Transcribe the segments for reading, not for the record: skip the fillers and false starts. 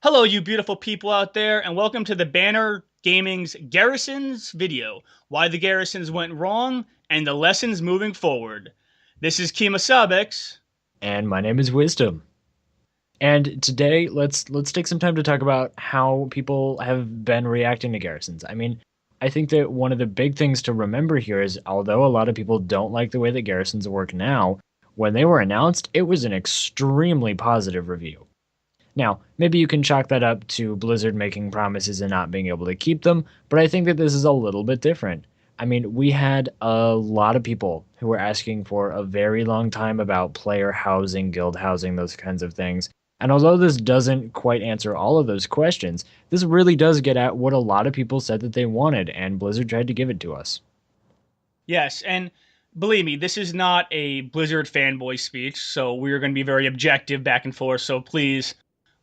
Hello, you beautiful people out there, and welcome to the Banner Gaming's Garrisons video. Why the Garrisons went wrong and the lessons moving forward. This is Kimo. And my name is Wisdom. And today, let's take some time to talk about how people have been reacting to garrisons. I think that one of the big things to remember here is although a lot of people don't like the way that garrisons work now, when they were announced, it was an extremely positive review. Now, maybe you can chalk that up to Blizzard making promises and not being able to keep them, but I think that this is a little bit different. We had a lot of people who were asking for a very long time about player housing, guild housing, those kinds of things. And although this doesn't quite answer all of those questions, this really does get at what a lot of people said that they wanted, and Blizzard tried to give it to us. Yes, and believe me, this is not a Blizzard fanboy speech, so we're going to be very objective back and forth, so please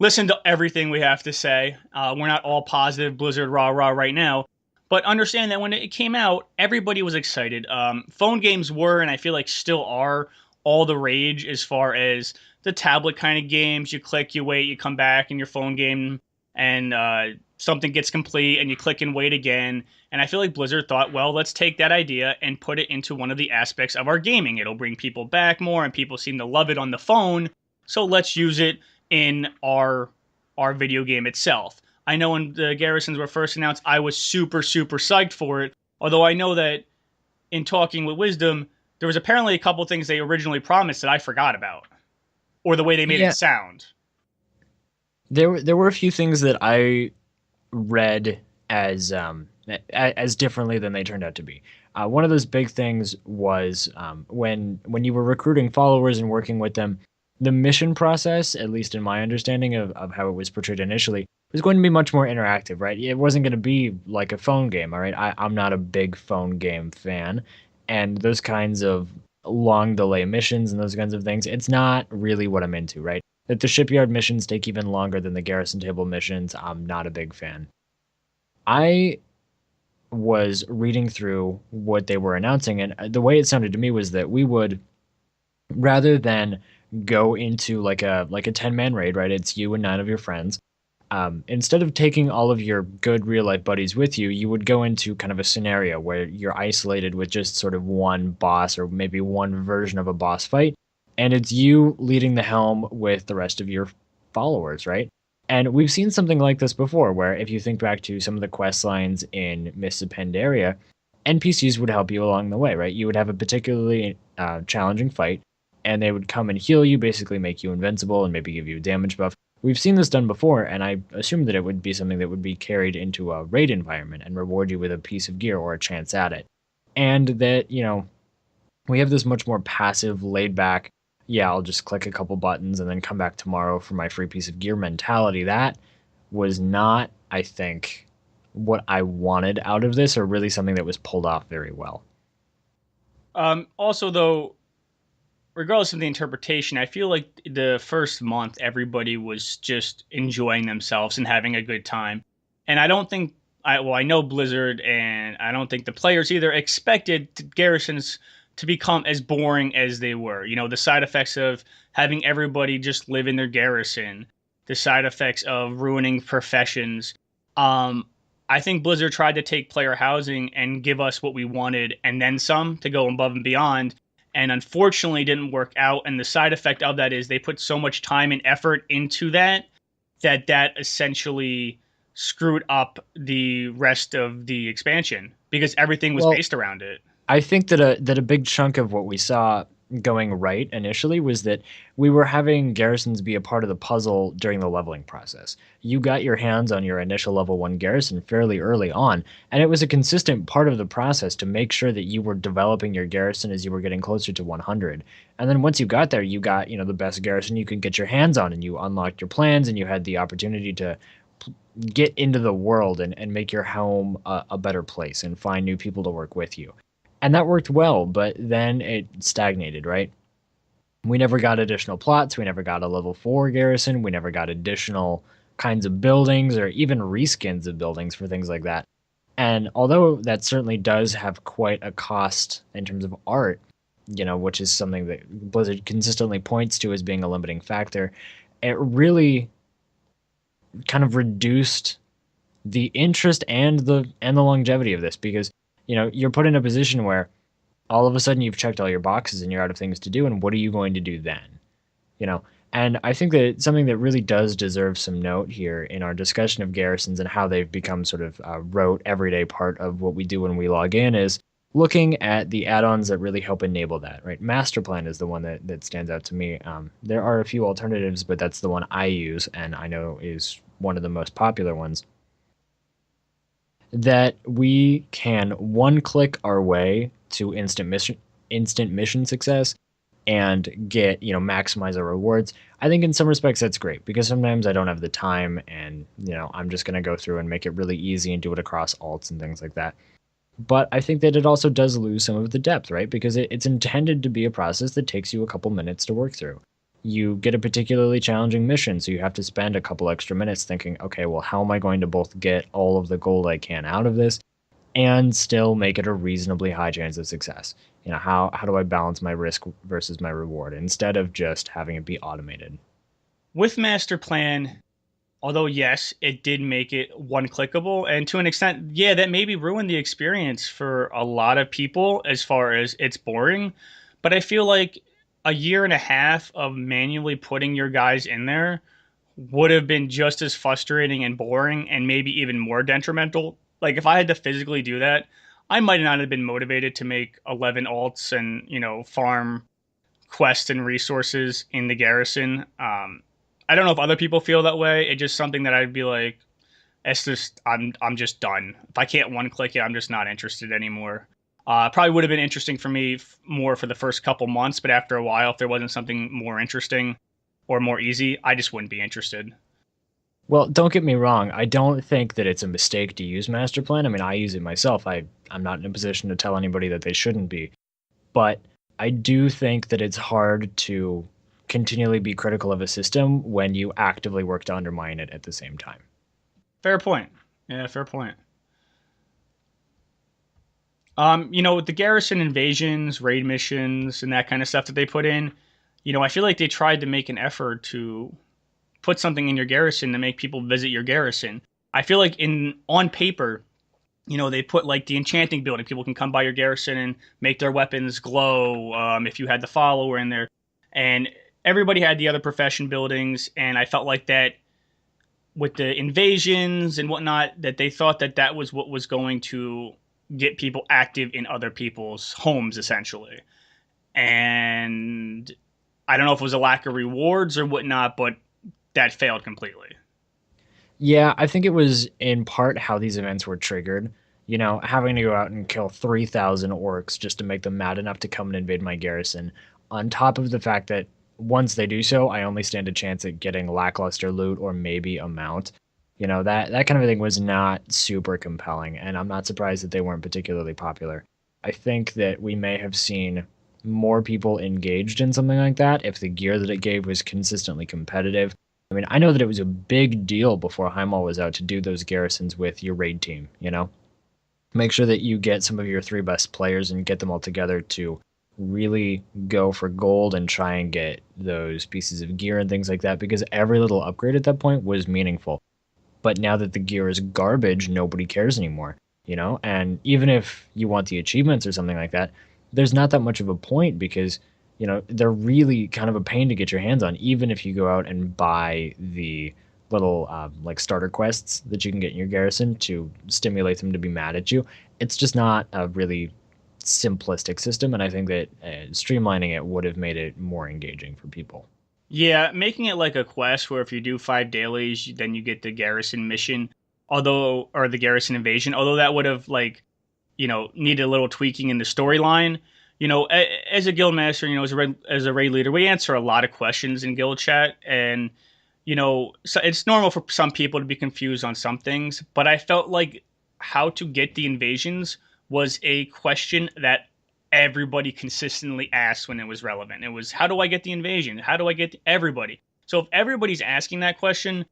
listen to everything we have to say. We're not all positive Blizzard rah rah right now, but understand that when it came out, everybody was excited. Phone games were, and I feel like still are, all the rage as far as the tablet kind of games. You click, you wait, you come back in your phone game, and something gets complete, and you click and wait again. And I feel like Blizzard thought, well, let's take that idea and put it into one of the aspects of our gaming. It'll bring people back more, and people seem to love it on the phone. So let's use it in our video game itself. I know when the Garrisons were first announced, I was super, super psyched for it. Although I know that in talking with Wisdom, there was apparently a couple things they originally promised that I forgot about, or the way they made it Yeah, sound. there were a few things that I read as differently than they turned out to be. One of those big things was when you were recruiting followers and working with them, the mission process, at least in my understanding of how it was portrayed initially, was going to be much more interactive, right? It wasn't going to be like a phone game, all right? I'm not a big phone game fan, and those kinds of long delay missions and those kinds of things, it's not really what I'm into, right? If the shipyard missions take even longer than the garrison table missions, I'm not a big fan. I was reading through what they were announcing, and the way it sounded to me was that we would, rather than go into like a 10-man raid, right? It's you and 9 of your friends. Instead of taking all of your good real life buddies with you, you would go into kind of a scenario where you're isolated with just sort of one boss or maybe one version of a boss fight, and it's you leading the helm with the rest of your followers, right? And we've seen something like this before, where if you think back to some of the quest lines in Mists of Pandaria, NPCs would help you along the way, right? You would have a particularly challenging fight, and they would come and heal you, basically make you invincible and maybe give you a damage buff. We've seen this done before, and I assume that it would be something that would be carried into a raid environment and reward you with a piece of gear or a chance at it. And that, we have this much more passive, laid back, yeah, I'll just click a couple buttons and then come back tomorrow for my free piece of gear mentality. That was not, I think, what I wanted out of this, or really something that was pulled off very well. Also, though, regardless of the interpretation, I feel like the first month everybody was just enjoying themselves and having a good time. And I don't think I know Blizzard and I don't think the players either expected Garrisons to become as boring as they were. You know, the side effects of having everybody just live in their garrison, the side effects of ruining professions. I think Blizzard tried to take player housing and give us what we wanted and then some to go above and beyond, and unfortunately didn't work out. And the side effect of that is they put so much time and effort into that essentially screwed up the rest of the expansion because everything was Well, based around it. I think that a big chunk of what we saw going right initially was that we were having garrisons be a part of the puzzle during the leveling process. You got your hands on your initial level 1 garrison fairly early on, and it was a consistent part of the process to make sure that you were developing your garrison as you were getting closer to 100. And then once you got there, you got, the best garrison you could get your hands on, and you unlocked your plans, and you had the opportunity to get into the world and make your home a better place and find new people to work with you. And that worked well, but then it stagnated, right? We never got additional plots. We never got a level 4 garrison. We never got additional kinds of buildings or even reskins of buildings for things like that. And although that certainly does have quite a cost in terms of art, which is something that Blizzard consistently points to as being a limiting factor, it really kind of reduced the interest and the longevity of this, because you're put in a position where all of a sudden you've checked all your boxes and you're out of things to do, and what are you going to do then? you know and I think that something that really does deserve some note here in our discussion of garrisons and how they've become sort of rote everyday part of what we do when we log in is looking at the add-ons that really help enable that, right? Master plan is the one that stands out to me. There are a few alternatives, but that's the one I use and I know is one of the most popular ones, that we can one click our way to instant mission success and get maximize our rewards. I think in some respects that's great, because sometimes I don't have the time, and I'm just going to go through and make it really easy and do it across alts and things like that. But I think that it also does lose some of the depth, right? Because it's intended to be a process that takes you a couple minutes to work through. You get a particularly challenging mission, so you have to spend a couple extra minutes thinking, okay, well, how am I going to both get all of the gold I can out of this and still make it a reasonably high chance of success? How do I balance my risk versus my reward instead of just having it be automated? With Master Plan, although yes, it did make it one clickable, and to an extent, yeah, that maybe ruined the experience for a lot of people as far as it's boring. But I feel like a year and a half of manually putting your guys in there would have been just as frustrating and boring, and maybe even more detrimental. Like if I had to physically do that, I might not have been motivated to make 11 alts and farm quests and resources in the garrison. I don't know if other people feel that way. It's just something that I'd be like, it's just I'm just done. If I can't one click it, I'm just not interested anymore. Probably would have been interesting for me more for the first couple months, but after a while, if there wasn't something more interesting or more easy, I just wouldn't be interested. Well, don't get me wrong. I don't think that it's a mistake to use master plan. I mean, I use it myself. I'm not in a position to tell anybody that they shouldn't be. But I do think that it's hard to continually be critical of a system when you actively work to undermine it at the same time. Fair point. Yeah, fair point. With the garrison invasions, raid missions, and that kind of stuff that they put in, I feel like they tried to make an effort to put something in your garrison to make people visit your garrison. I feel like on paper, they put like the enchanting building. People can come by your garrison and make their weapons glow. If you had the follower in there, and everybody had the other profession buildings, and I felt like that with the invasions and whatnot, that they thought that that was what was going to get people active in other people's homes, essentially. And I don't know if it was a lack of rewards or whatnot, but that failed completely. Yeah, I think it was in part how these events were triggered. Having to go out and kill 3,000 orcs just to make them mad enough to come and invade my garrison, on top of the fact that once they do so, I only stand a chance at getting lackluster loot or maybe a mount. That kind of thing was not super compelling, and I'm not surprised that they weren't particularly popular. I think that we may have seen more people engaged in something like that if the gear that it gave was consistently competitive. I mean, I know that it was a big deal before Heimal was out to do those garrisons with your raid team. Make sure that you get some of your three best players and get them all together to really go for gold and try and get those pieces of gear and things like that, because every little upgrade at that point was meaningful. But now that the gear is garbage, nobody cares anymore. And even if you want the achievements or something like that, there's not that much of a point, because they're really kind of a pain to get your hands on, even if you go out and buy the little like starter quests that you can get in your garrison to stimulate them to be mad at you. It's just not a really simplistic system, and I think that streamlining it would have made it more engaging for people. Yeah, making it like a quest where if you do 5 dailies, then you get the garrison mission, or the garrison invasion. Although that would have needed a little tweaking in the storyline. As a guild master, as a raid leader, we answer a lot of questions in guild chat, and so it's normal for some people to be confused on some things. But I felt like how to get the invasions was a question that everybody consistently asked when it was relevant. It was, how do I get the invasion? How do I get everybody? So if everybody's asking that question,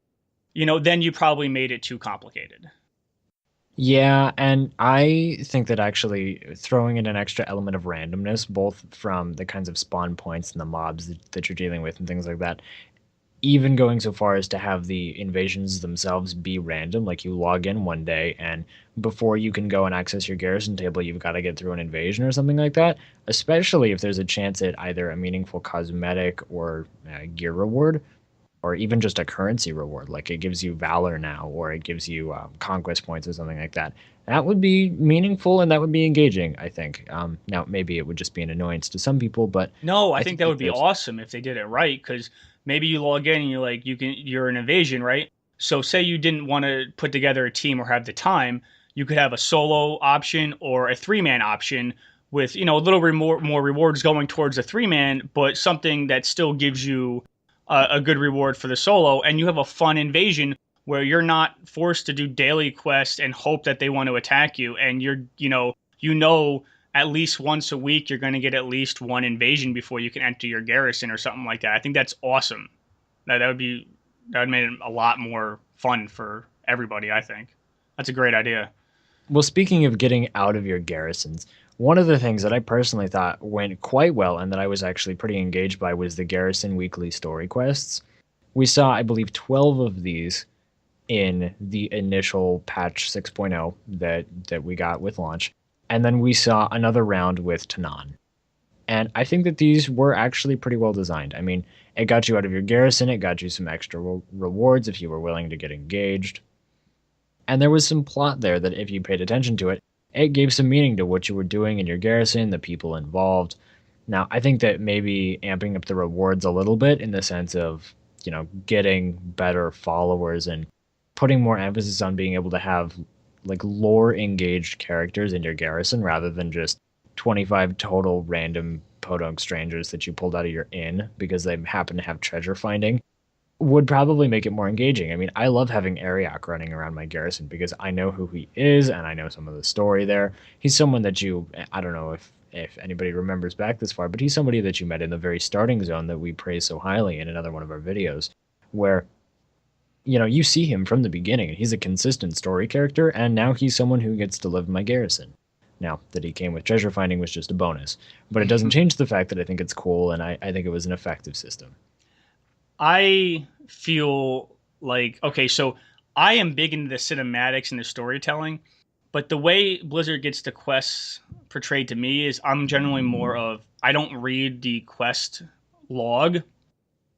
then you probably made it too complicated. Yeah, and I think that actually throwing in an extra element of randomness, both from the kinds of spawn points and the mobs that you're dealing with and things like that, even going so far as to have the invasions themselves be random. Like you log in one day, and before you can go and access your garrison table, you've got to get through an invasion or something like that. Especially if there's a chance at either a meaningful cosmetic or gear reward, or even just a currency reward. Like it gives you valor now, or it gives you conquest points or something like that. That would be meaningful and that would be engaging, I think. Now, maybe it would just be an annoyance to some people, but No, I I think think that that would be there's. awesome if they did it right. Because maybe you log in and you're like, you're an invasion, right? So say you didn't want to put together a team or have the time, you could have a solo option or a 3-man option with a little more rewards going towards a 3-man, but something that still gives you a good reward for the solo, and you have a fun invasion where you're not forced to do daily quests and hope that they want to attack you, and you know at least once a week you're going to get at least one invasion before you can enter your garrison or something like that. I think that's awesome. That would make it a lot more fun for everybody. I think that's a great idea. Well, speaking of getting out of your garrisons, one of the things that I personally thought went quite well and that I was actually pretty engaged by was the garrison weekly story quests. We saw, I believe, 12 of these in the initial patch 6.0 that we got with launch. And then we saw another round with Tanan. And I think that these were actually pretty well designed. I mean, it got you out of your garrison, it got you some extra rewards if you were willing to get engaged. And there was some plot there that, if you paid attention to it, it gave some meaning to what you were doing in your garrison, the people involved. Now, I think that maybe amping up the rewards a little bit in the sense of, getting better followers and putting more emphasis on being able to have like lore engaged characters in your garrison rather than just 25 total random podunk strangers that you pulled out of your inn because they happen to have treasure finding would probably make it more engaging. I mean, I love having Ariok running around my garrison because I know who he is and I know some of the story there. He's someone that I don't know if anybody remembers back this far, but he's somebody that you met in the very starting zone that we praise so highly in another one of our videos, where you see him from the beginning and he's a consistent story character, and now he's someone who gets to live in my garrison. Now, that he came with treasure finding was just a bonus, but it doesn't change the fact that I think it's cool and I think it was an effective system. I feel like okay, so I am big into the cinematics and the storytelling, but the way Blizzard gets the quests portrayed to me is I'm generally more of I don't read the quest log,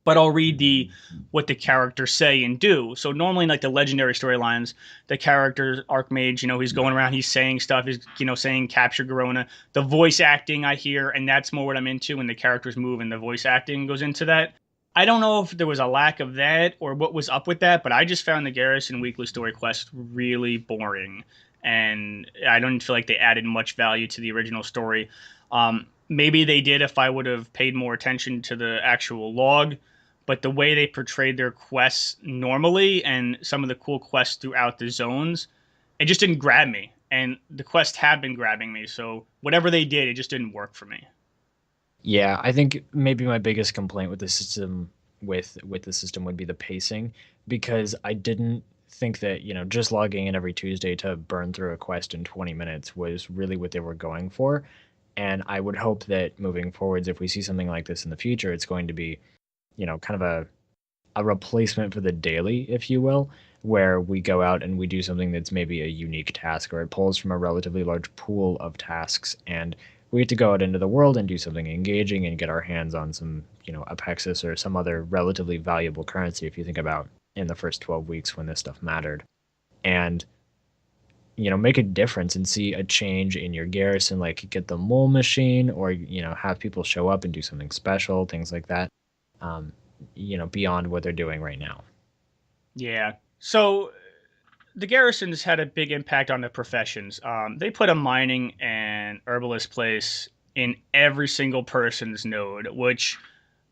but I'll read the what the characters say and do. So normally, in like the legendary storylines, the character Archmage, he's going around, he's saying stuff, he's saying capture Garona. The voice acting I hear, and that's more what I'm into when the characters move and the voice acting goes into that. I don't know if there was a lack of that or what was up with that, but I just found the Garrison Weekly Story quest really boring, and I don't feel like they added much value to the original story. Maybe they did if I would have paid more attention to the actual log, but the way they portrayed their quests normally and some of the cool quests throughout the zones, it just didn't grab me. And the quests have been grabbing me, so whatever they did, it just didn't work for me. Yeah, I think maybe my biggest complaint with the system would be the pacing, because I didn't think that, just logging in every Tuesday to burn through a quest in 20 minutes was really what they were going for. And I would hope that moving forwards, if we see something like this in the future, it's going to be, kind of a replacement for the daily, if you will, where we go out and we do something that's maybe a unique task, or it pulls from a relatively large pool of tasks, and we get to go out into the world and do something engaging and get our hands on some, Apexis or some other relatively valuable currency, if you think about in the first 12 weeks when this stuff mattered. And, make a difference and see a change in your garrison, like get the mole machine, or, have people show up and do something special, things like that, um, beyond what they're doing right now. Yeah. So the garrisons had a big impact on the professions. They put a mining and herbalist place in every single person's node, which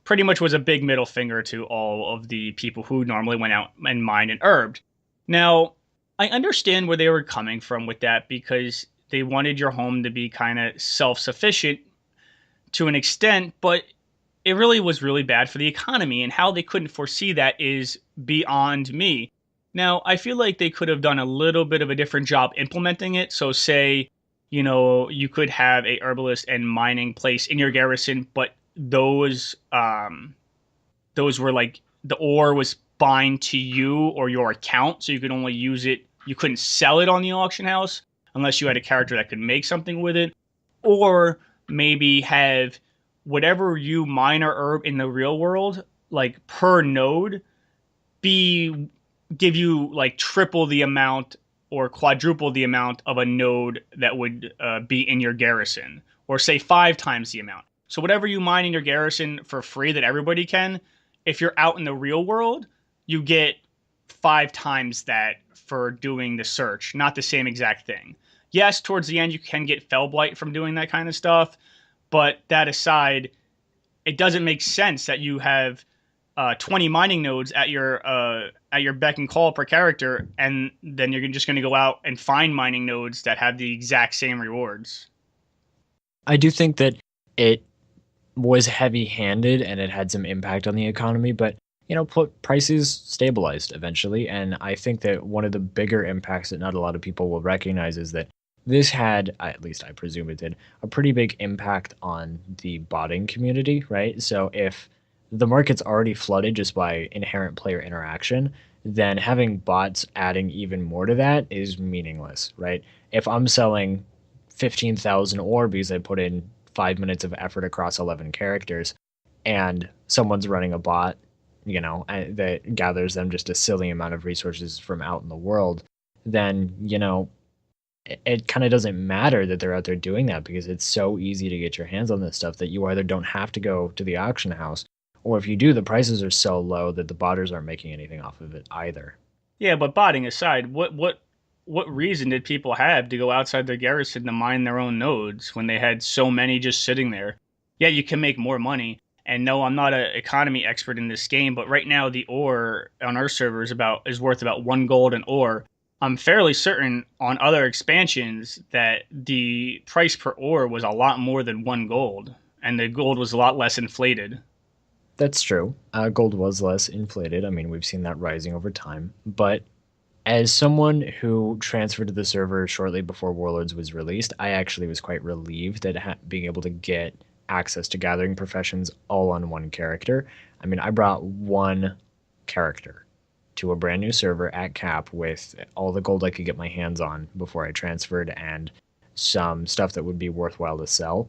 pretty much was a big middle finger to all of the people who normally went out and mined and herbed. Now, I understand where they were coming from with that because they wanted your home to be kind of self sufficient to an extent, but it really was really bad for the economy, and how they couldn't foresee that is beyond me. Now, I feel like they could have done a little bit of a different job implementing it. So, say, you could have a herbalist and mining place in your garrison, but those were like the ore was bind to you or your account, so you could only use it. You couldn't sell it on the auction house unless you had a character that could make something with it, or maybe have whatever you mine or herb in the real world, like per node, be give you like triple the amount or quadruple the amount of a node that would be in your garrison, or say 5 times the amount. So whatever you mine in your garrison for free that everybody can, if you're out in the real world, you get 5 times that for doing the search. Not the same exact thing. Yes, towards the end you can get fell blight from doing that kind of stuff, but that aside, it doesn't make sense that you have 20 mining nodes at your beck and call per character, and then you're just going to go out and find mining nodes that have the exact same rewards. I do think that it was heavy-handed and it had some impact on the economy, but put prices stabilized eventually, and I think that one of the bigger impacts that not a lot of people will recognize is that this had, at least I presume it did, a pretty big impact on the botting community, right? So if the market's already flooded just by inherent player interaction, then having bots adding even more to that is meaningless, right? If I'm selling 15,000 ore because I put in 5 minutes of effort across 11 characters, and someone's running a bot, that gathers them just a silly amount of resources from out in the world, then, it kind of doesn't matter that they're out there doing that because it's so easy to get your hands on this stuff that you either don't have to go to the auction house, or if you do, the prices are so low that the botters aren't making anything off of it either. Yeah, but botting aside, what reason did people have to go outside their garrison to mine their own nodes when they had so many just sitting there? Yeah, you can make more money. And no, I'm not an economy expert in this game, but right now the ore on our server is worth about 1 gold an ore. I'm fairly certain on other expansions that the price per ore was a lot more than 1 gold, and the gold was a lot less inflated. That's true. Gold was less inflated. I mean, we've seen that rising over time. But as someone who transferred to the server shortly before Warlords was released, I actually was quite relieved at being able to get access to gathering professions all on one character. I mean, I brought one character to a brand new server at cap with all the gold I could get my hands on before I transferred and some stuff that would be worthwhile to sell,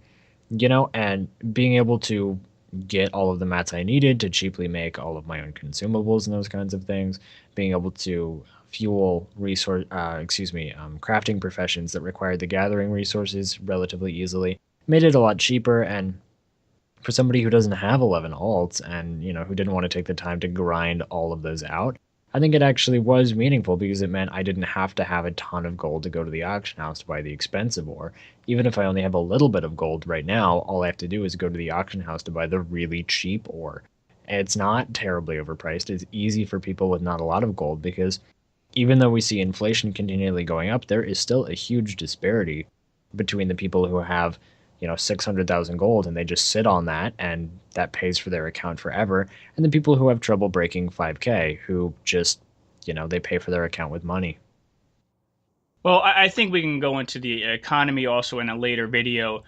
and being able to get all of the mats I needed to cheaply make all of my own consumables and those kinds of things, being able to fuel crafting professions that required the gathering resources relatively easily, made it a lot cheaper. And for somebody who doesn't have 11 alts and who didn't want to take the time to grind all of those out, I think it actually was meaningful because it meant I didn't have to have a ton of gold to go to the auction house to buy the expensive ore. Even if I only have a little bit of gold right now, all I have to do is go to the auction house to buy the really cheap ore. It's not terribly overpriced. It's easy for people with not a lot of gold because even though we see inflation continually going up, there is still a huge disparity between the people who have 600,000 gold and they just sit on that and that pays for their account forever, and the people who have trouble breaking 5k who just they pay for their account with money. Well, I think we can go into the economy also in a later video,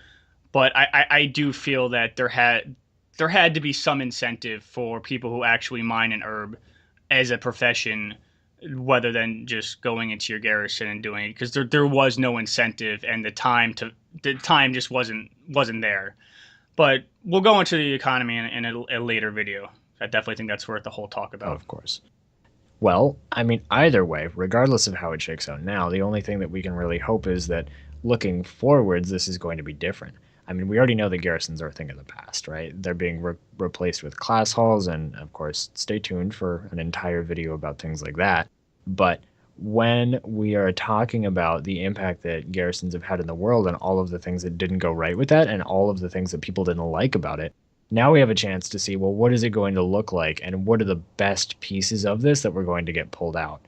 but I do feel that there had to be some incentive for people who actually mine an herb as a profession, rather than just going into your garrison and doing it, because there was no incentive and the time just wasn't there. But we'll go into the economy in a later video. I definitely think that's worth the whole talk about. Of course. Well, I mean, either way, regardless of how it shakes out now, the only thing that we can really hope is that looking forwards, this is going to be different. I mean, we already know the garrisons are a thing of the past, right? They're being replaced with class halls, and of course, stay tuned for an entire video about things like that. But when we are talking about the impact that garrisons have had in the world and all of the things that didn't go right with that and all of the things that people didn't like about it, now we have a chance to see, well, what is it going to look like and what are the best pieces of this that we're going to get pulled out?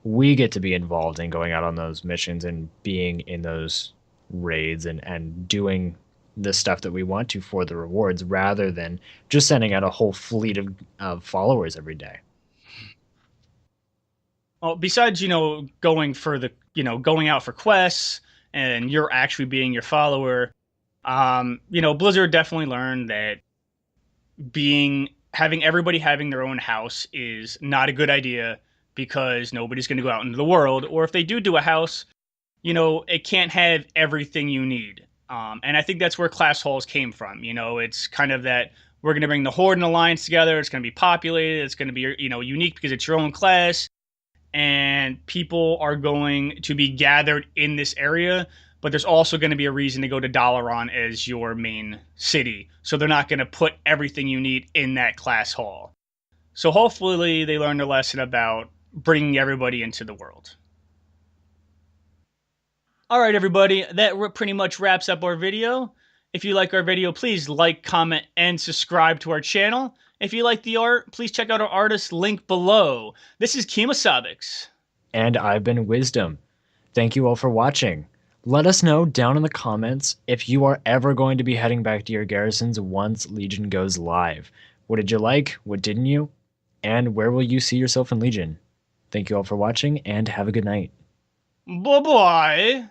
We get to be involved in going out on those missions and being in those raids and doing the stuff that we want to for the rewards rather than just sending out a whole fleet of followers every day. Well, besides going out for quests and you're actually being your follower, Blizzard definitely learned that being having everybody having their own house is not a good idea because nobody's going to go out into the world. Or if they do a house, it can't have everything you need. And I think that's where class halls came from. It's kind of that we're going to bring the Horde and Alliance together. It's going to be populated. It's going to be, unique because it's your own class. And people are going to be gathered in this area. But there's also going to be a reason to go to Dalaran as your main city. So they're not going to put everything you need in that class hall. So hopefully they learned a lesson about bringing everybody into the world. All right, everybody, that pretty much wraps up our video. If you like our video, please like, comment, and subscribe to our channel. If you like the art, please check out our artist link below. This is Kimo. And I've been Wisdom. Thank you all for watching. Let us know down in the comments if you are ever going to be heading back to your garrisons once Legion goes live. What did you like? What didn't you? And where will you see yourself in Legion? Thank you all for watching, and have a good night. Bye-bye.